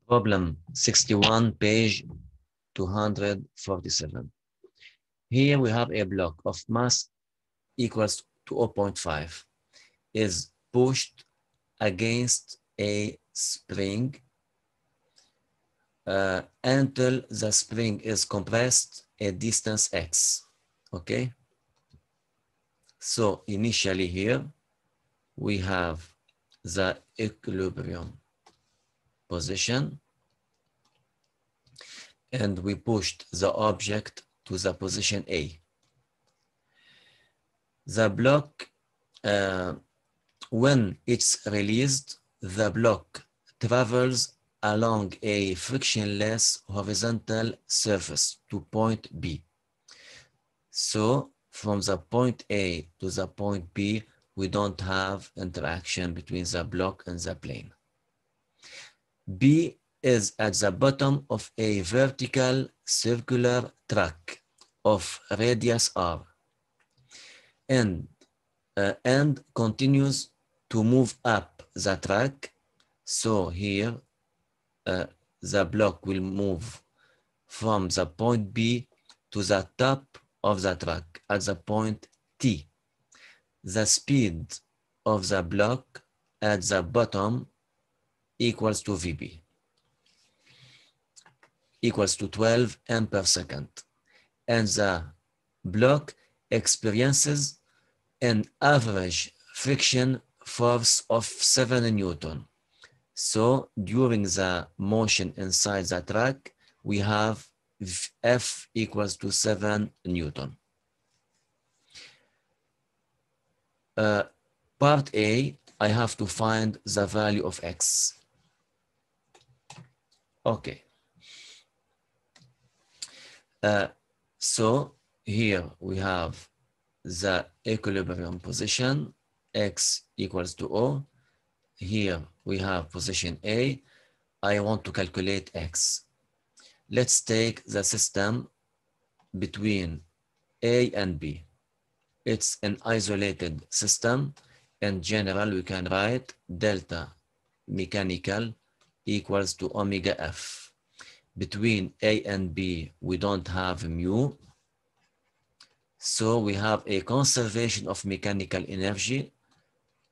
Problem 61, page 247. Here we have a block of mass equals to 0.5 is pushed against a spring until the spring is compressed at distance x. Okay? So initially here we have the equilibrium position and we pushed the object to the position A. The block, when it's released, the block travels along a frictionless horizontal surface to point B. So from the point A to the point B, we don't have interaction between the block and the plane. B is at the bottom of a vertical circular track of radius r and continues to move up the track. So here the block will move from the point B to the top of the track at the point T. The speed of the block at the bottom equals to VB, equals to 12 m per second. And the block experiences an average friction force of 7 Newton. So during the motion inside the track, we have F equals to 7 Newton. Part A, I have to find the value of X. Okay. So here we have the equilibrium position, X equals to O. Here we have position A. I want to calculate X. Let's take the system between A and B. It's an isolated system. In general, we can write delta mechanical equals to omega F. Between A and B, we don't have mu. So we have a conservation of mechanical energy.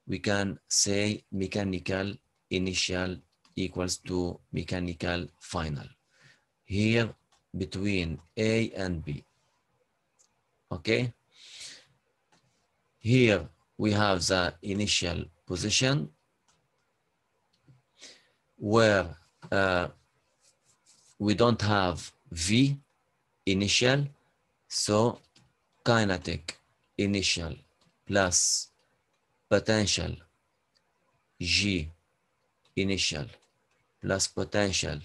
We can say mechanical initial equals to mechanical final. Here between A and B. Okay. Here we have the initial position where we don't have V initial, so kinetic initial plus potential G initial plus potential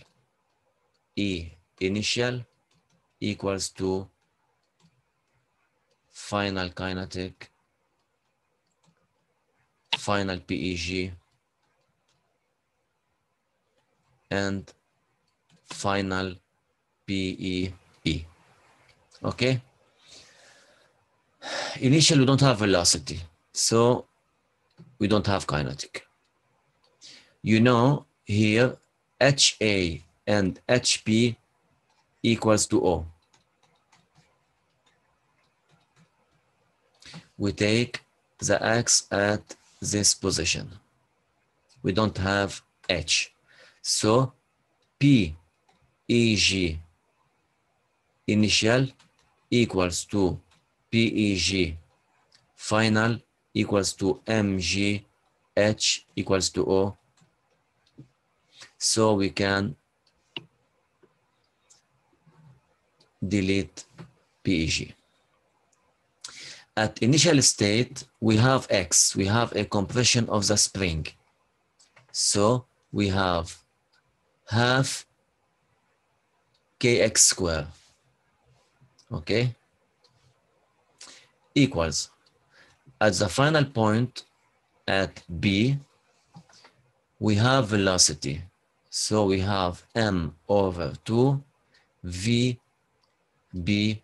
E initial equals to final kinetic, final PEG, and final PEE. Okay? Initially, we don't have velocity, so we don't have kinetic. You know, here, HA and HP equals to O. We take the X at this position. We don't have H. So PEG initial equals to PEG final equals to MGH equals to O. So we can delete PEG. At initial state, we have X, we have a compression of the spring. So we have half kx squared, okay, equals, at the final point at B, we have velocity. So we have m over 2 VB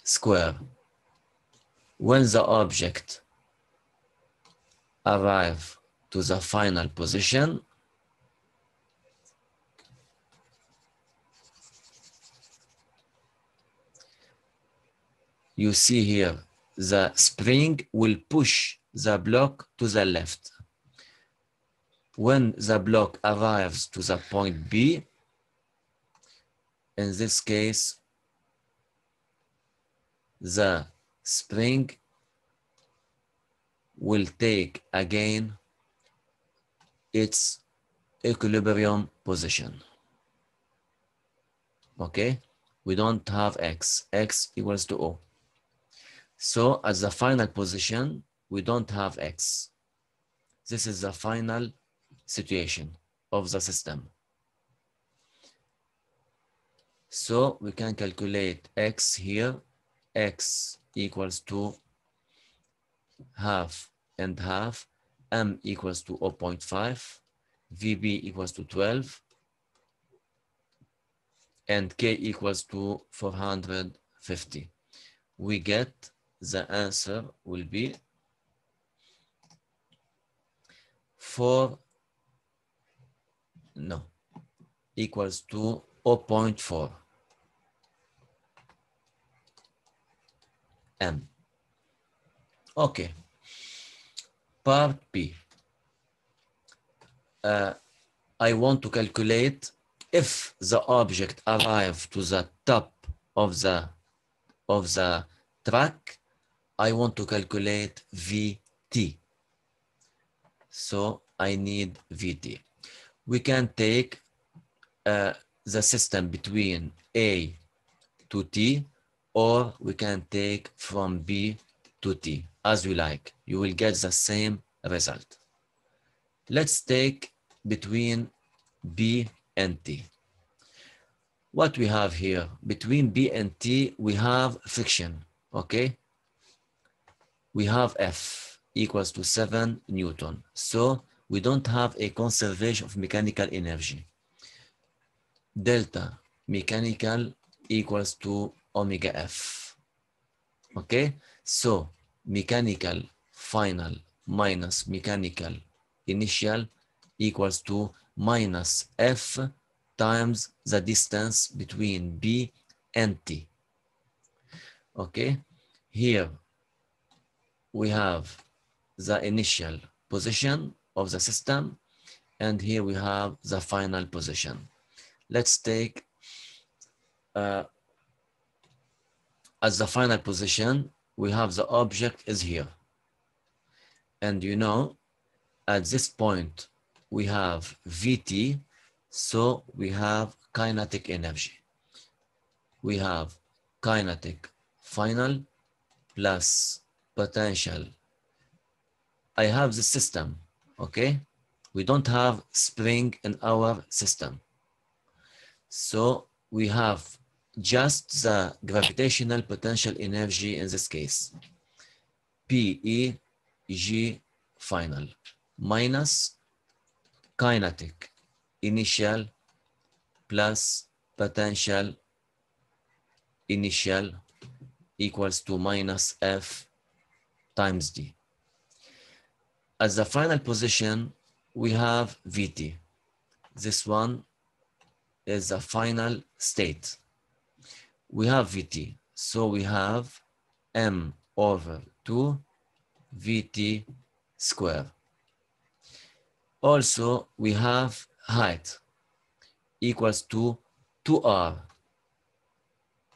squared. When the object arrives to the final position, you see here, the spring will push the block to the left. When the block arrives to the point B, in this case, the spring will take again its equilibrium position. Okay, we don't have x equals to O. So at the final position, we don't have x. This is the final situation of the system. So we can calculate x here. X equals to half and half. M equals to 0.5. VB equals to 12. And K equals to 450. We get the answer will be 4, no, equals to 0.4 M. Okay. Part B. I want to calculate if the object arrives to the top of the track. I want to calculate VT. So I need VT. We can take the system between A to T, or we can take from B to T, as you like. You will get the same result. Let's take between B and T. What we have here, between B and T, we have friction, okay? We have F equals to 7 Newton. So we don't have a conservation of mechanical energy. Delta mechanical equals to omega F, okay? So mechanical final minus mechanical initial equals to minus F times the distance between B and T. Okay, here we have the initial position of the system, and here we have the final position. Let's take as the final position, we have the object is here. And you know, at this point, we have VT, so we have kinetic energy. We have kinetic final plus potential. I have the system, okay? We don't have spring in our system. So we have just the gravitational potential energy in this case. PEG final minus kinetic initial plus potential initial equals to minus F times D. As the final position, we have VT. This one is the final state. We have VT, so we have M over 2 VT square. Also, we have height equals to 2R.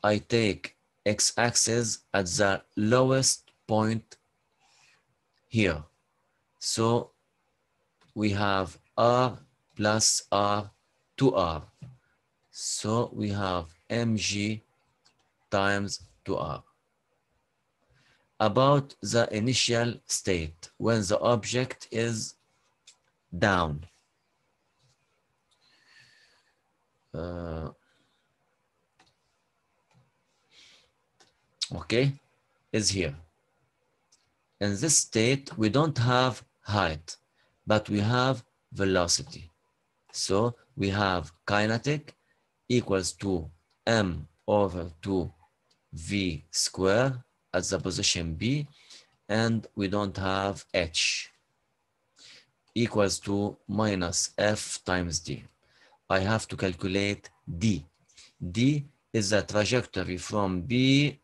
I take x-axis at the lowest point here. So we have R plus R 2R. So we have mg times 2R. About the initial state, when the object is down. Okay, is here. In this state, we don't have height, but we have velocity. So we have kinetic equals to m over 2 v square at the position B, and we don't have h equals to minus f times d. I have to calculate d. D is the trajectory from B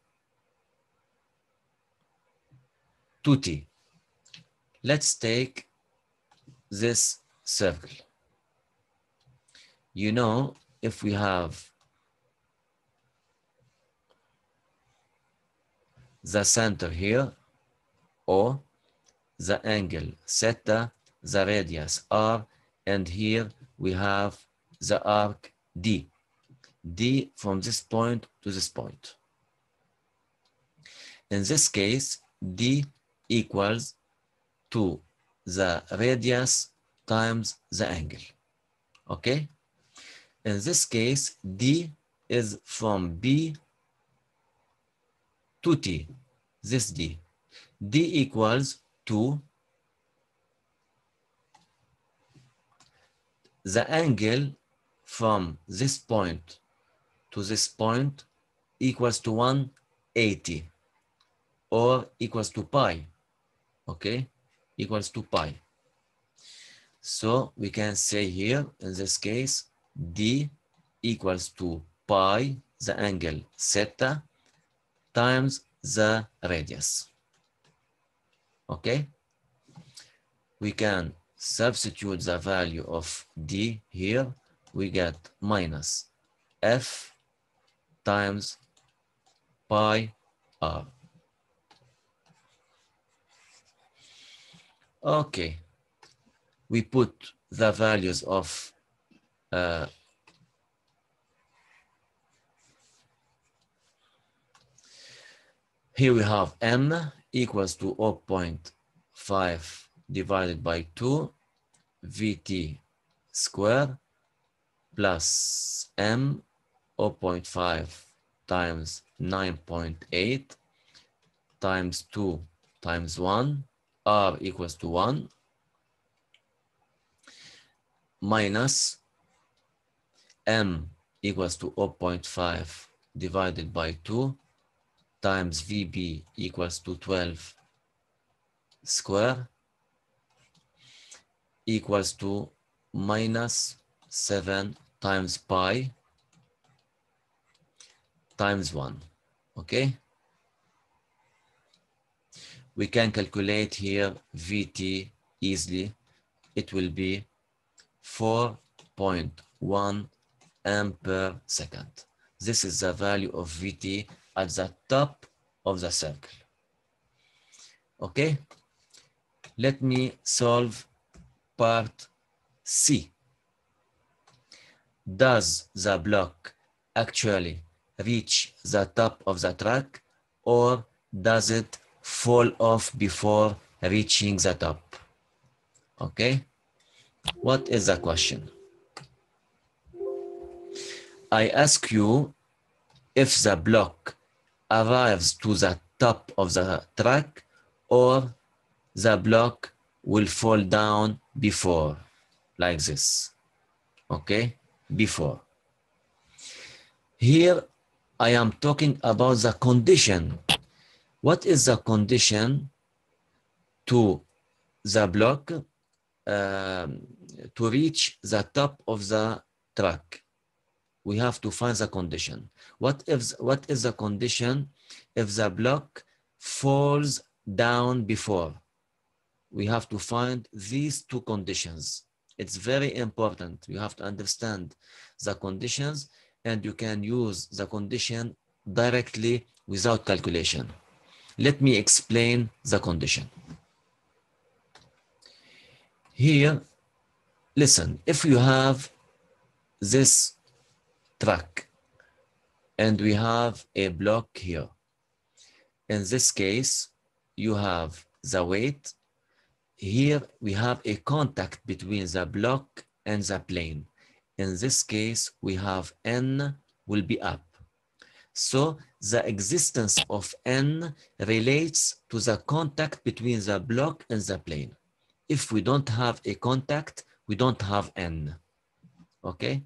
2t. Let's take this circle. You know, if we have the center here, O, the angle theta, the radius r, and here we have the arc d. D from this point to this point. In this case, d equals to the radius times the angle. Okay? In this case, d is from b to t. This d. D equals to the angle from this point to this point equals to 180 or equals to pi. Okay? Equals to pi. So we can say here, in this case, d equals to pi, the angle theta, times the radius. Okay? We can substitute the value of d here. We get minus f times pi r. Okay. We put the values of here we have m equals to 0.5 divided by 2 vt square plus m 0.5 times 9.8 times 2 times 1, r equals to 1, minus m equals to 0.5 divided by 2 times vb equals to 12 square equals to minus 7 times pi times 1. Okay? We can calculate here Vt easily. It will be 4.1 amp per second. This is the value of Vt at the top of the circle. Okay? Let me solve part C. Does the block actually reach the top of the track, or does it fall off before reaching the top? Okay? What is the question? I ask you if the block arrives to the top of the track or the block will fall down before, like this. Okay? Before. Here, I am talking about the condition. What is the condition to the block to reach the top of the track? We have to find the condition. What is the condition if the block falls down before? We have to find these two conditions. It's very important. You have to understand the conditions, and you can use the condition directly without calculation. Let me explain the condition. Here, listen, if you have this track and we have a block here, in this case, you have the weight. Here we have a contact between the block and the plane. In this case, we have N will be up. So the existence of N relates to the contact between the block and the plane. If we don't have a contact, we don't have N. Okay?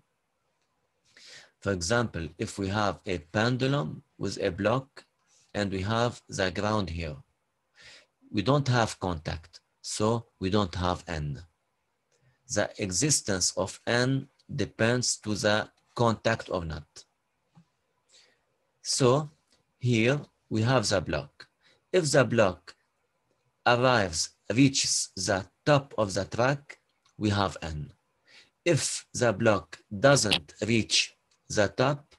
For example, if we have a pendulum with a block and we have the ground here, we don't have contact, so we don't have N. The existence of N depends to the contact or not. So here we have the block. If the block reaches the top of the track, we have N. If the block doesn't reach the top,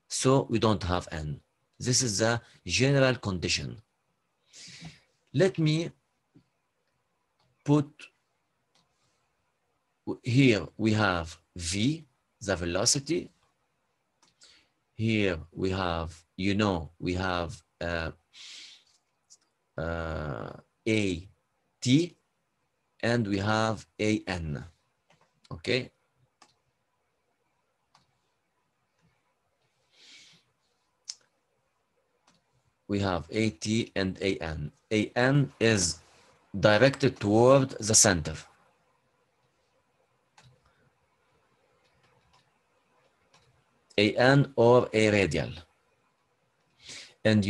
so we don't have N. This is the general condition. Let me put here we have V, the velocity. Here we have, we have A T, and we have A N. Okay. We have AT and AN. AN is directed toward the center. AN or A radial. And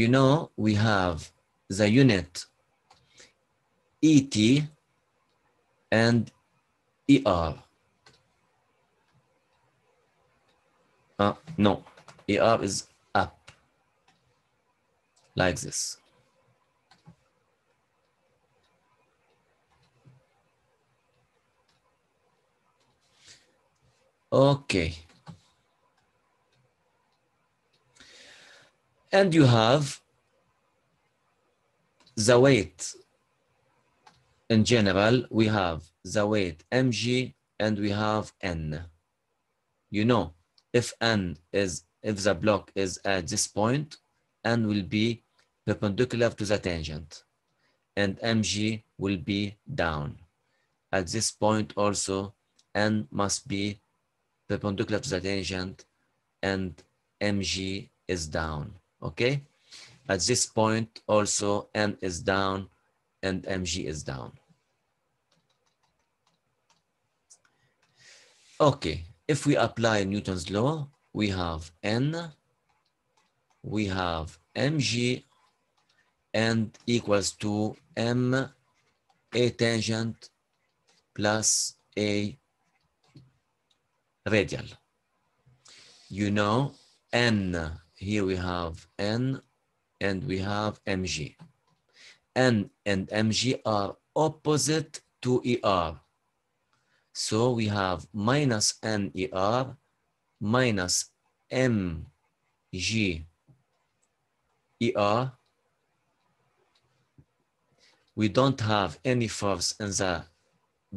we have the unit ET and ER. No, ER is up, like this. Okay. And you have the weight. In general, we have the weight mg and we have n. If the block is at this point, n will be perpendicular to the tangent and mg will be down. At this point also, n must be perpendicular to the tangent and mg is down. Okay? At this point also, n is down and mg is down. Okay, if we apply Newton's law, we have n, we have mg, and equals to m a tangent plus a radial. N, here we have n and we have mg. N and mg are opposite to ER. So we have minus NER minus MG ER. We don't have any force in the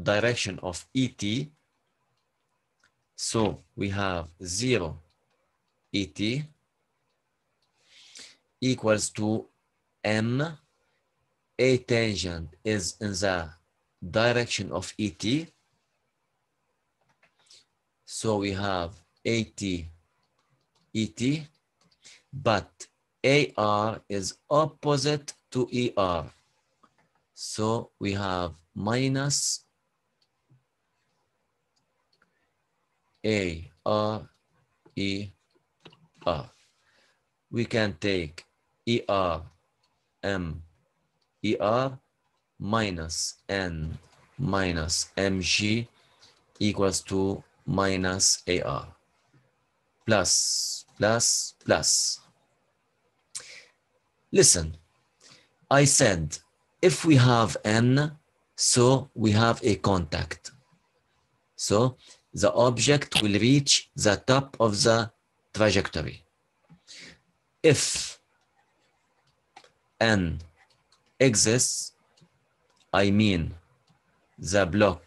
direction of ET. So we have 0 ET equals to M. A tangent is in the direction of ET. So we have AT ET, but AR is opposite to ER. So we have minus AR ER. We can take ER M ER minus N minus MG equals to minus AR plus plus plus. Listen, I said if we have N, so we have a contact. So the object will reach the top of the trajectory. If N exists, I mean the block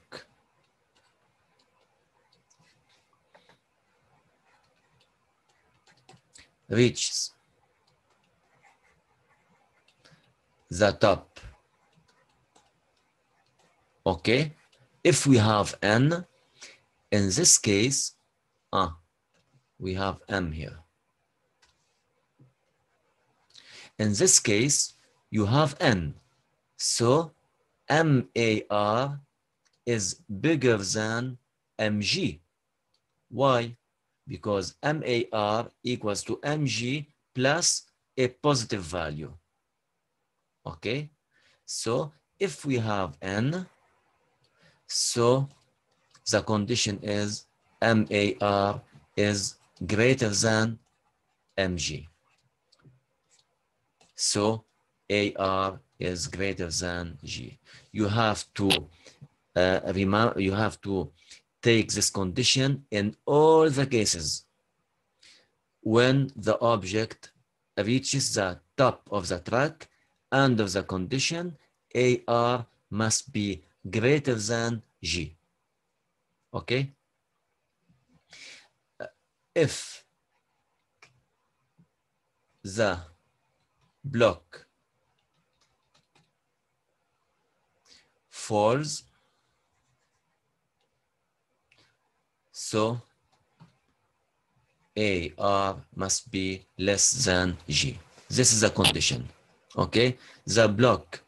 reaches the top. Okay, if we have N, in this case, we have M here. In this case, you have N. So MAR is bigger than MG. Why? Because MAR equals to MG plus a positive value. Okay? So if we have N, so the condition is MAR is greater than MG. So AR is greater than G. You have to you have to take this condition in all the cases. When the object reaches the top of the track, under the condition AR must be greater than G. Okay? If the block falls, so AR must be less than G. This is a condition. Okay? The block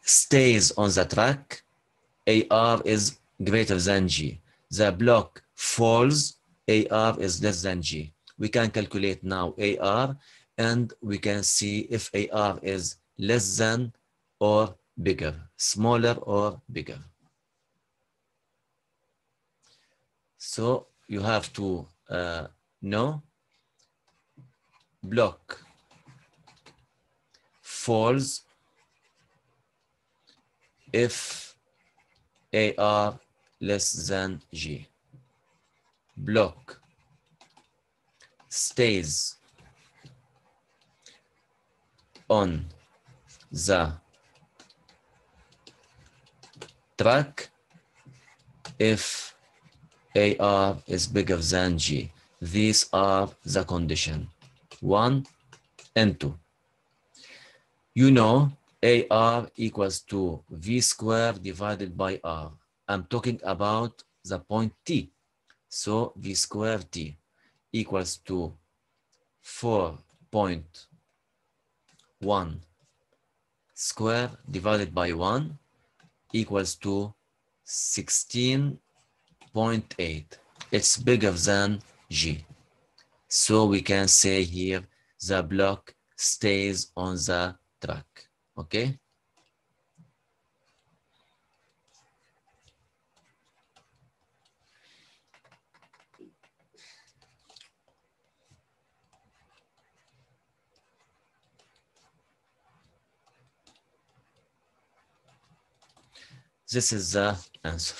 stays on the track, AR is greater than G. The block falls, AR is less than G. We can calculate now AR and we can see if AR is less than or bigger, smaller or bigger. So you have to know block falls if AR less than G. Block stays on the track if AR is bigger than G. These are the conditions 1 and 2. You know AR equals to V squared divided by R. I'm talking about the point T. So V squared T equals to 4.1 square divided by 1 equals to 16.8. It's bigger than G. So we can say here the block stays on the track. Okay? This is the answer.